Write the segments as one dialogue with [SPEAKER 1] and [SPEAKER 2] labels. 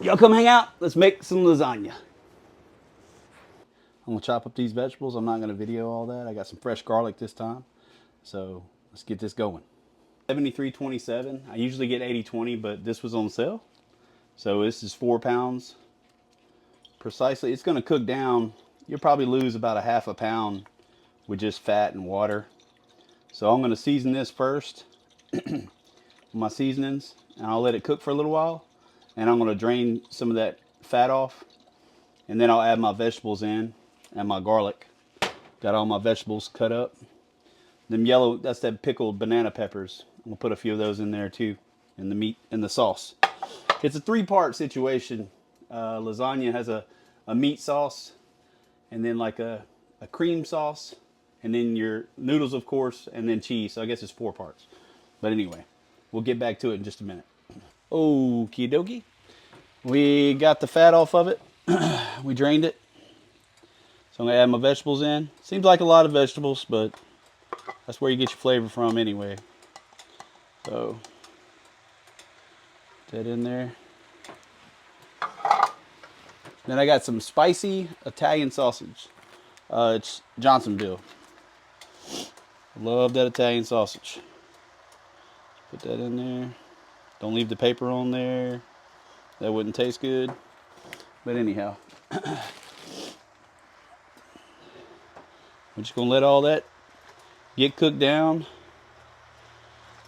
[SPEAKER 1] Y'all come hang out. Let's make some lasagna. I'm gonna chop up these vegetables. I'm not gonna video all that. I got some fresh garlic this time. So let's get this going. 73.27. I usually get 80/20, but this was on sale. So this is 4 pounds precisely. It's gonna cook down. You'll probably lose about a half a pound with just fat and water. So I'm gonna season this first with my seasonings, and I'll let it cook for a little while. And I'm gonna drain some of that fat off, and then I'll add my vegetables in and my garlic. Got all my vegetables cut up. Them yellow, that's that pickled banana peppers. I'm gonna put a few of those in there too, in the meat, in the sauce. It's a three-part situation. Lasagna has a meat sauce, and then like a cream sauce, and then your noodles, of course, and then cheese. So I guess it's 4 parts. But anyway, we'll get back to it in just a minute. Okie dokie. We got the fat off of it. We drained it. So I'm gonna add my vegetables in. Seems like a lot of vegetables, but that's where you get your flavor from anyway. So put that in there. Then I got some spicy Italian sausage. It's Johnsonville. Love that Italian sausage. Put that in there. Don't leave the paper on there. That wouldn't taste good. But anyhow, we're just gonna let all that get cooked down.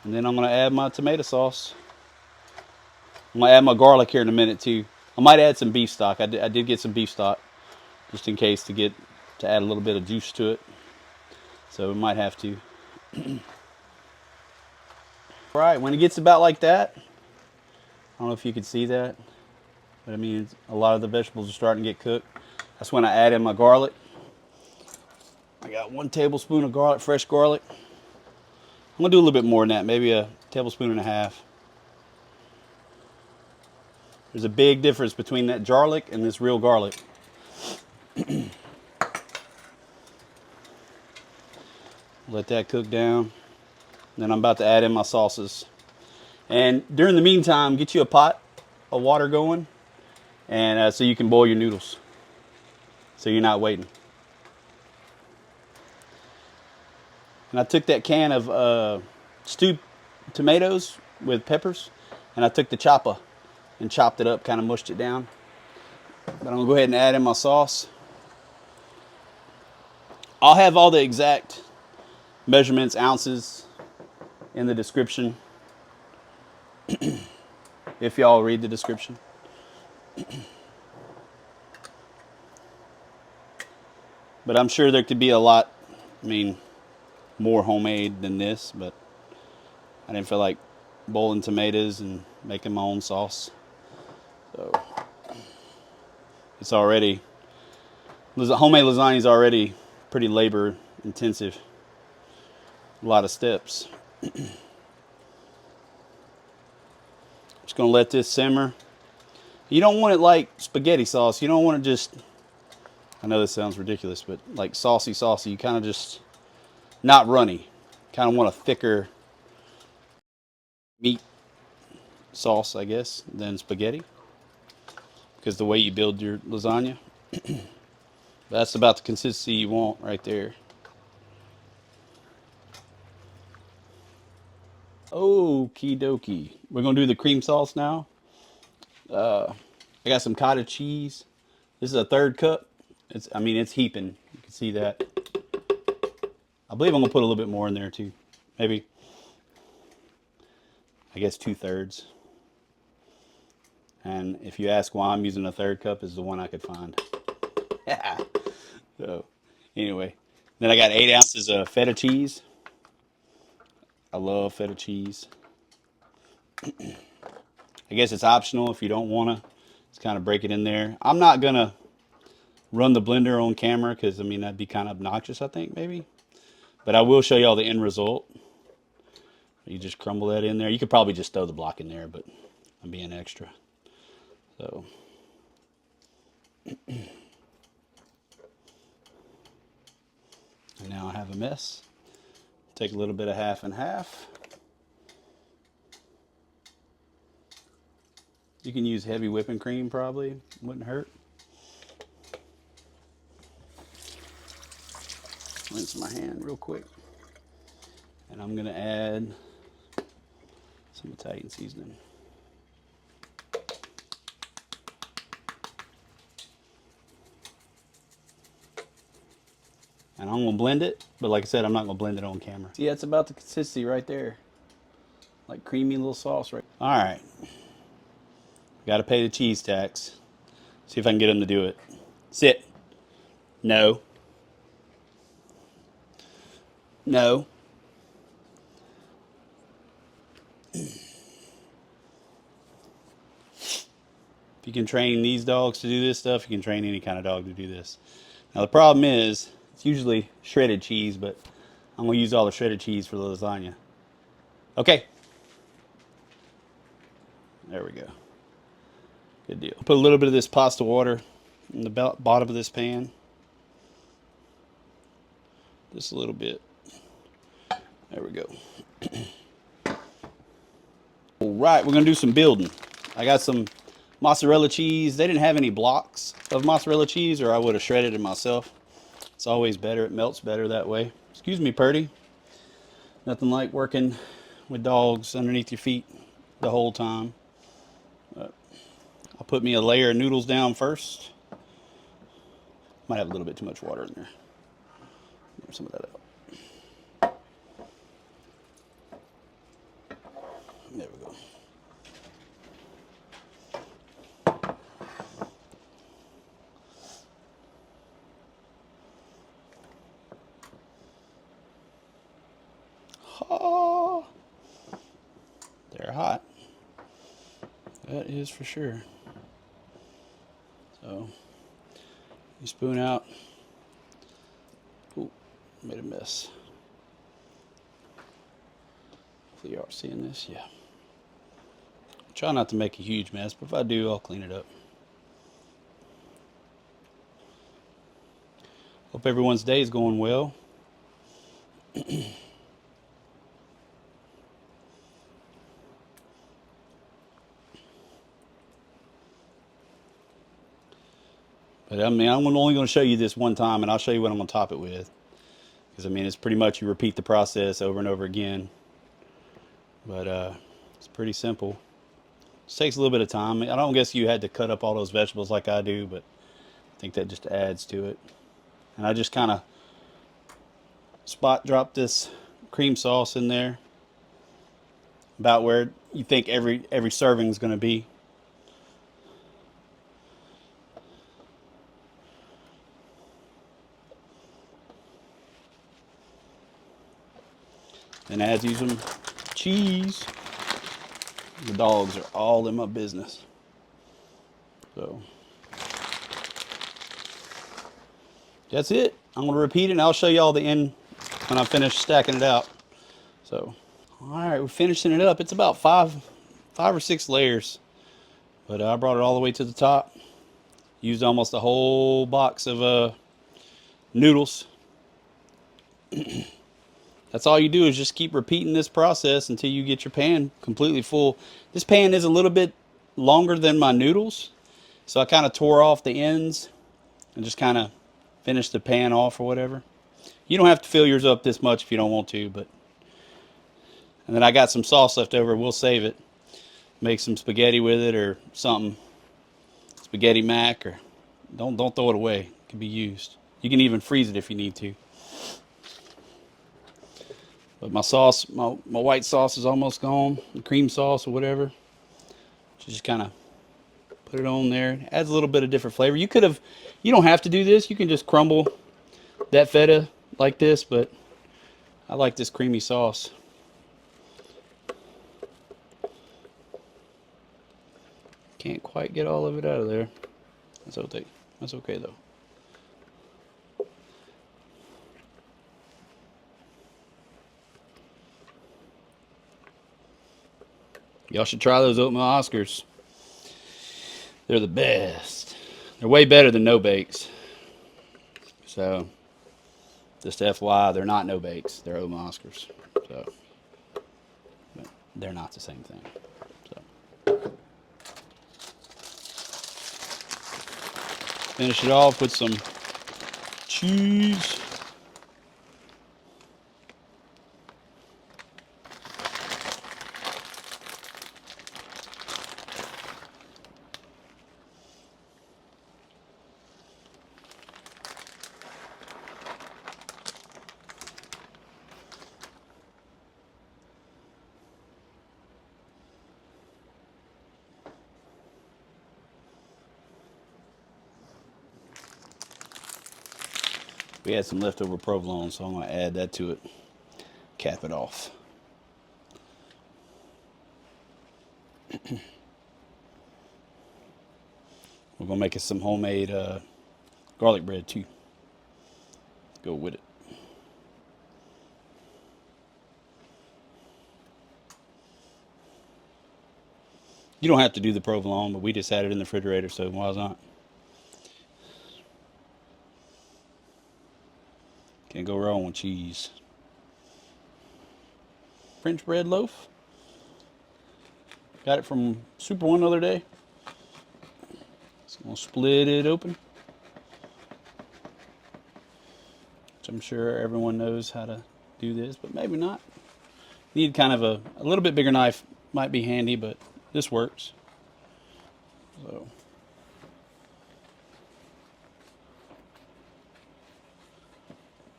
[SPEAKER 1] And then I'm gonna add my tomato sauce. I'm gonna add my garlic here in a minute too. I might add some beef stock. I did get some beef stock just in case to add a little bit of juice to it. So we might have to. All right, when it gets about like that, I don't know if you can see that, but I mean, a lot of the vegetables are starting to get cooked. That's when I add in my garlic. I got 1 tablespoon of garlic, fresh garlic. I'm gonna do a little bit more than that, maybe a tablespoon and a half. There's a big difference between that garlic and this real garlic. Let that cook down. Then I'm about to add in my sauces. And during the meantime, get you a pot of water going, and so you can boil your noodles. So you're not waiting. And I took that can of stewed tomatoes with peppers, and I took the chopper and chopped it up, kind of mushed it down. But I'm gonna go ahead and add in my sauce. I'll have all the exact measurements, ounces, in the description. If y'all read the description. But I'm sure there could be a lot, more homemade than this, but I didn't feel like boiling tomatoes and making my own sauce. So it's already, homemade lasagna is already pretty labor intensive. A lot of steps. Just gonna let this simmer. You don't want it like spaghetti sauce. You don't want it just, I know this sounds ridiculous, but like saucy. You kind of just, not runny. Kind of want a thicker meat sauce, I guess, than spaghetti. Because the way you build your lasagna. That's about the consistency you want right there. Okie dokie. We're going to do the cream sauce now. I got some cottage cheese. This is a 1/3 cup. It's heaping. You can see that. I believe I'm going to put a little bit more in there too. Maybe, I guess 2/3. And if you ask why I'm using a 1/3 cup, is the one I could find. So, anyway. Then I got 8 ounces of feta cheese. I love feta cheese. I guess it's optional if you don't want to. Just kind of break it in there. I'm not going to run the blender on camera because, that'd be kind of obnoxious, I think, maybe. But I will show y'all the end result. You just crumble that in there. You could probably just throw the block in there, but I'm being extra. So, and now I have a mess. Take a little bit of half and half. You can use heavy whipping cream probably, wouldn't hurt. Rinse my hand real quick. And I'm gonna add some Italian seasoning. And I'm gonna blend it, but like I said, I'm not gonna blend it on camera. See, that's about the consistency right there. Like creamy little sauce, right? All right. Gotta pay the cheese tax. See if I can get them to do it. Sit. No. No. If you can train these dogs to do this stuff, you can train any kind of dog to do this. Now the problem is, it's usually shredded cheese, but I'm gonna use all the shredded cheese for the lasagna. Okay. There we go. Good deal. Put a little bit of this pasta water in the bottom of this pan. Just a little bit. There we go. All right, we're gonna do some building. I got some mozzarella cheese. They didn't have any blocks of mozzarella cheese, or I would have shredded it myself. It's always better. It melts better that way. Excuse me, Purdy. Nothing like working with dogs underneath your feet the whole time. I'll put me a layer of noodles down first. Might have a little bit too much water in there. Get some of that out. There we go. Oh, they're hot. That is for sure. So, you spoon out. Ooh, made a mess. Hopefully you are seeing this. Yeah. Try not to make a huge mess, but if I do, I'll clean it up. Hope everyone's day is going well. But I mean, I'm only going to show you this one time, and I'll show you what I'm going to top it with. Because I mean, it's pretty much you repeat the process over and over again. But it's pretty simple. It takes a little bit of time. I don't guess you had to cut up all those vegetables like I do, but I think that just adds to it. And I just kind of spot drop this cream sauce in there, about where you think every serving is going to be. And add you some cheese. The dogs are all in my business. So that's it. I'm going to repeat it, and I'll show you all the end when I finish stacking it out. So, all right, we're finishing it up. It's about five or six layers, but I brought it all the way to the top. Used almost a whole box of noodles. That's all you do is just keep repeating this process until you get your pan completely full. This pan is a little bit longer than my noodles, so I kind of tore off the ends and just kind of finished the pan off or whatever. You don't have to fill yours up this much if you don't want to, but. And then I got some sauce left over. We'll save it. Make some spaghetti with it or something. Spaghetti mac, or don't throw it away. It can be used. You can even freeze it if you need to. But my sauce, my white sauce is almost gone. The cream sauce or whatever. Just kind of put it on there. It adds a little bit of different flavor. You don't have to do this. You can just crumble that feta like this, but I like this creamy sauce. Can't quite get all of it out of there. That's okay. That's okay though. Y'all should try those oatmeal Oscars. They're the best. They're way better than no bakes. So, just FYI, they're not no bakes. They're oatmeal Oscars. So, but they're not the same thing. So. Finish it off with some cheese. We had some leftover provolone, so I'm going to add that to it. Cap it off. We're going to make us some homemade garlic bread too. Go with it. You don't have to do the provolone, but we just had it in the refrigerator, so why not? Can't go wrong with cheese. French bread loaf. Got it from Super One the other day. So I'm going to split it open. Which I'm sure everyone knows how to do this, but maybe not. Need kind of a little bit bigger knife. Might be handy, but this works. So.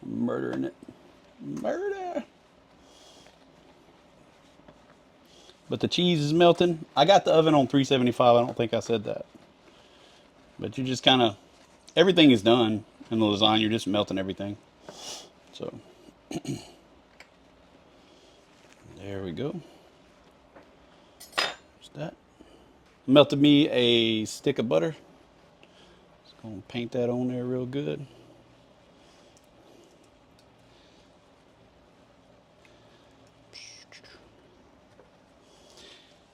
[SPEAKER 1] Murdering it. Murder! But the cheese is melting. I got the oven on 375. I don't think I said that. But you just kind of, everything is done in the lasagna. You're just melting everything. So, there we go. There's that. Melted me a stick of butter. Just gonna paint that on there real good.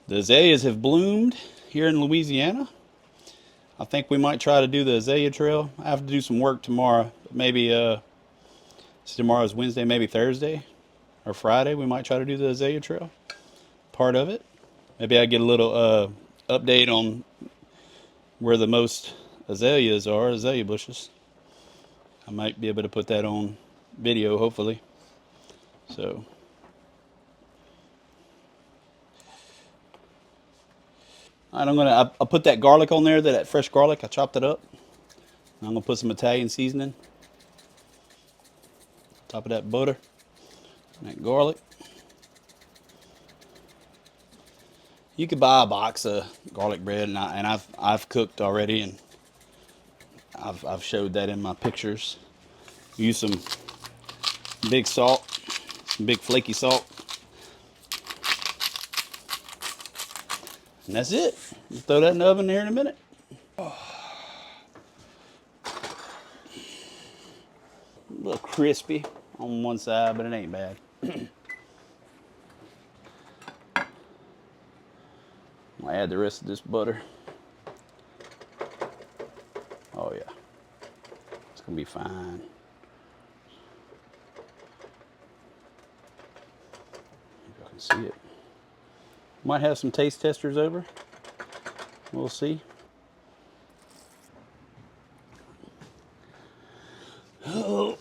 [SPEAKER 1] The azaleas have bloomed here in Louisiana. I think we might try to do the azalea trail. I have to do some work tomorrow. But maybe tomorrow's Wednesday, maybe Thursday or Friday. We might try to do the azalea trail. Part of it. Maybe I get a little update on where the most azaleas are, azalea bushes. I might be able to put that on video, hopefully. So. All right, I'll put that garlic on there, that fresh garlic. I chopped it up. I'm gonna put some Italian seasoning. Top of that butter, and that garlic. You could buy a box of garlic bread, and I've cooked already, and I've showed that in my pictures. Use some big salt, some big flaky salt. And that's it. Throw that in the oven here in a minute. Oh. A little crispy on one side, but it ain't bad. I'll add the rest of this butter. Oh yeah. It's gonna be fine. If y'all can see it. Might have some taste testers over. We'll see. Oh,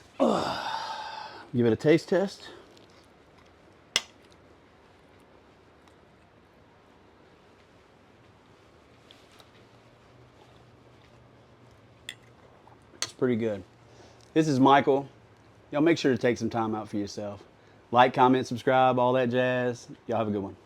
[SPEAKER 1] give it a taste test. It's pretty good. This is Michael. Y'all make sure to take some time out for yourself. Like, comment, subscribe, all that jazz. Y'all have a good one.